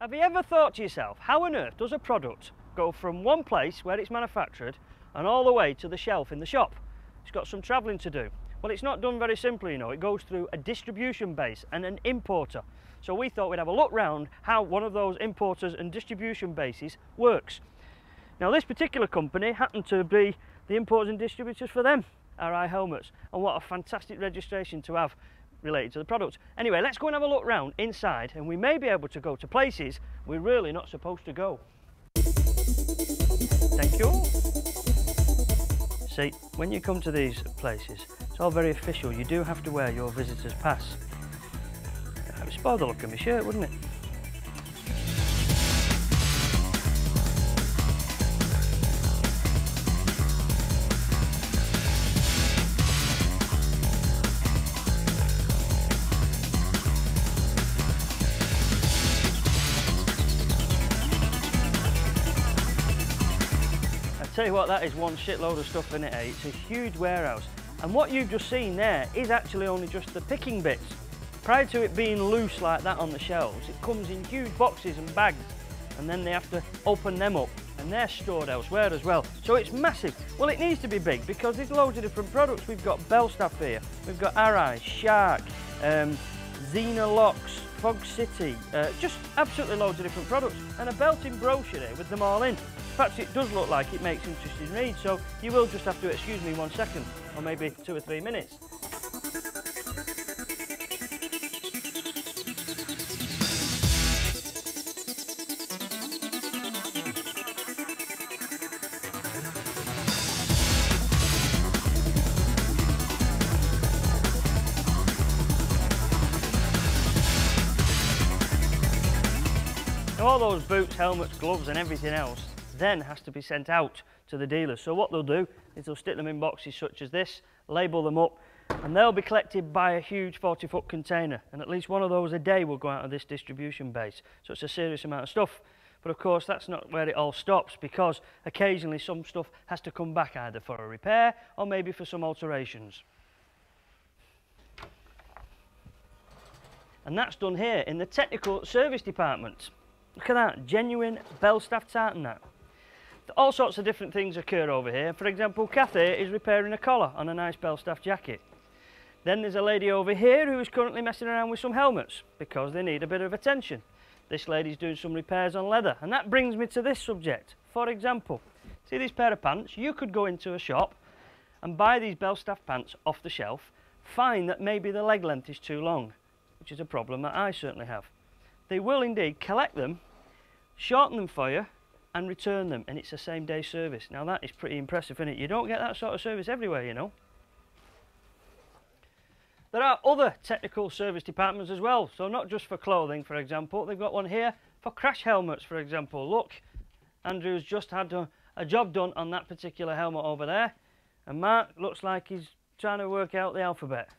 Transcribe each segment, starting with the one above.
Have you ever thought to yourself, how on earth does a product go from one place where it's manufactured and all the way to the shelf in the shop? It's got some travelling to do. Well, it's not done very simply, you know. It goes through a distribution base and an importer. So we thought we'd have a look round how one of those importers and distribution bases works. Now, this particular company happened to be the importers and distributors for them, Arai Helmets, and what a fantastic registration to have related to the product. Anyway, let's go and have a look round inside, and we may be able to go to places we're really not supposed to go. Thank you. See, when you come to these places, it's all very official. You do have to wear your visitor's pass. It would spoil the look of my shirt, wouldn't it? Tell you what, that is one shitload of stuff in it, eh? It's a huge warehouse, and what you've just seen there is actually only just the picking bits. Prior to it being loose like that on the shelves, it comes in huge boxes and bags, and then they have to open them up, and they're stored elsewhere as well. So it's massive. Well, it needs to be big because there's loads of different products. We've got Belstaff here, we've got Arai, Shark, Xena Locks, Fog City, just absolutely loads of different products, and a belting brochure here with them all in. In fact, it does look like it makes interesting read, so you will just have to excuse me 1 second, or maybe 2 or 3 minutes. Now, all those boots, helmets, gloves and everything else then has to be sent out to the dealers. So what they'll do is they'll stick them in boxes such as this, label them up, and they'll be collected by a huge 40-foot container, and at least one of those a day will go out of this distribution base. So it's a serious amount of stuff. But of course, that's not where it all stops, because occasionally some stuff has to come back either for a repair or maybe for some alterations. And that's done here in the technical service department. Look at that, genuine Belstaff tartan that. All sorts of different things occur over here. For example, Kathy is repairing a collar on a nice Belstaff jacket. Then there's a lady over here who is currently messing around with some helmets because they need a bit of attention. This lady's doing some repairs on leather, and that brings me to this subject. For example, see this pair of pants? You could go into a shop and buy these Belstaff pants off the shelf, find that maybe the leg length is too long, which is a problem that I certainly have. They will indeed collect them, shorten them for you, and return them, and it's a same-day service. Now that is pretty impressive, isn't it? You don't get that sort of service everywhere, you know. There are other technical service departments as well, so not just for clothing, for example. They've got one here for crash helmets, for example. Look, Andrew's just had a job done on that particular helmet over there, and Mark looks like he's trying to work out the alphabet.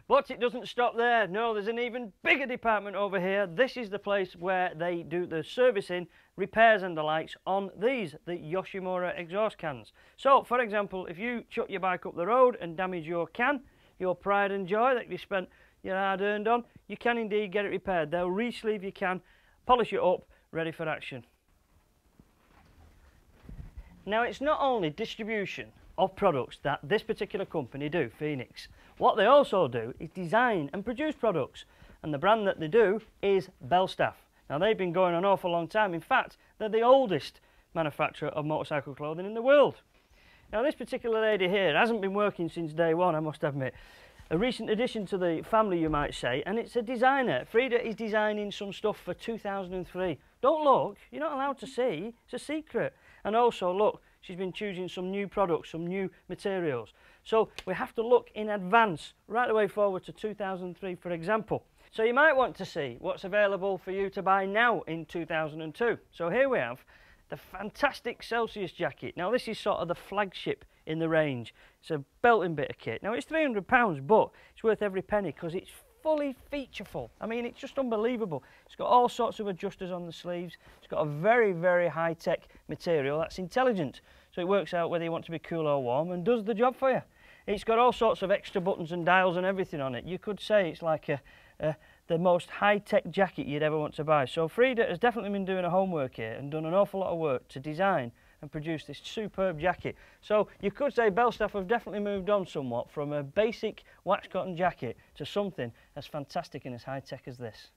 But it doesn't stop there. No, there's an even bigger department over here. This is the place where they do the servicing, repairs and the likes on these, the Yoshimura exhaust cans. So, for example, if you chuck your bike up the road and damage your can, your pride and joy that you spent your hard-earned on, you can indeed get it repaired. They'll re-sleeve your can, polish it up, ready for action. Now, it's not only distribution of products that this particular company do, Phoenix. What they also do is design and produce products, and the brand that they do is Belstaff. Now, they've been going an awful long time. In fact, they're the oldest manufacturer of motorcycle clothing in the world. Now, this particular lady here hasn't been working since day one, I must admit. A recent addition to the family, you might say, and it's a designer. Frida is designing some stuff for 2003. Don't look, you're not allowed to see, it's a secret. And also, look, she's been choosing some new products, some new materials. So we have to look in advance, right the way forward to 2003, for example. So you might want to see what's available for you to buy now in 2002. So here we have the fantastic Celsius jacket. Now, this is sort of the flagship in the range. It's a belting bit of kit. Now, it's £300, but it's worth every penny because it's fully featureful. I mean, it's just unbelievable. It's got all sorts of adjusters on the sleeves. It's got a very, very high-tech material that's intelligent. So it works out whether you want to be cool or warm and does the job for you. It's got all sorts of extra buttons and dials and everything on it. You could say it's like the most high-tech jacket you'd ever want to buy. So Frida has definitely been doing her homework here and done an awful lot of work to design and produce this superb jacket. So you could say Belstaff have definitely moved on somewhat from a basic wax cotton jacket to something as fantastic and as high-tech as this.